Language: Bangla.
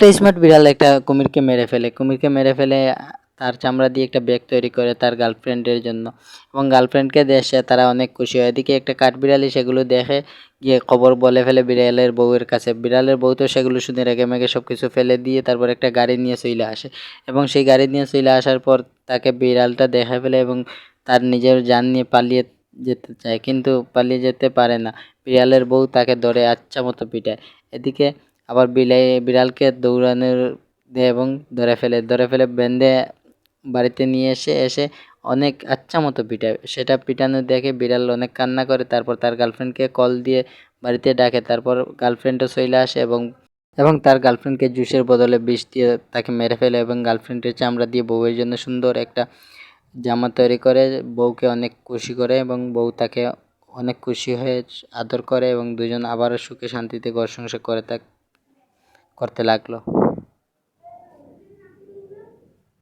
একটা স্মার্ট বিড়াল একটা কুমিরকে মেরে ফেলে। কুমিরকে মেরে ফেলে তার চামড়া দিয়ে একটা ব্যাগ তৈরি করে তার গার্লফ্রেন্ডের জন্য, এবং গার্লফ্রেন্ডকে দেশে তারা অনেক খুশি হয়। এদিকে একটা কাঠবিড়ালি সেগুলো দেখে গিয়ে খবর বলে ফেলে বিড়ালের বউয়ের কাছে। বিড়ালের বউ তো সেগুলো শুনে রেগেমেগে সব কিছু ফেলে দিয়ে তারপর একটা গাড়ি নিয়ে চলে আসে, এবং সেই গাড়ি নিয়ে চলে আসার পর তাকে বিড়ালটা দেখে ফেলে এবং তার নিজের জান নিয়ে পালিয়ে যেতে চায়, কিন্তু পালিয়ে যেতে পারে না। বিড়ালের বউ তাকে ধরে আচ্ছা মতো পিটায়। এদিকে আবার বিড়ালকে দৌড়ানোর দেয় এবং ধরে ফেলে বেঁধে বাড়িতে নিয়ে এসে অনেক আচ্ছা মতো পিটায়। সেটা পিটানো দেখে বিড়াল অনেক কান্না করে, তারপর তার গার্লফ্রেন্ডকে কল দিয়ে বাড়িতে ডাকে। তারপর গার্লফ্রেন্ডও চলে আসে এবং তার গার্লফ্রেন্ডকে জুসের বদলে বিষ দিয়ে তাকে মেরে ফেলে, এবং গার্লফ্রেন্ডের চামড়া দিয়ে বউয়ের জন্য সুন্দর একটা জামা তৈরি করে বউকে অনেক খুশি করে, এবং বউ তাকে অনেক খুশি হয়ে আদর করে, এবং দুজন আবারও সুখে শান্তিতে ঘর সংসার করতে লাগলো।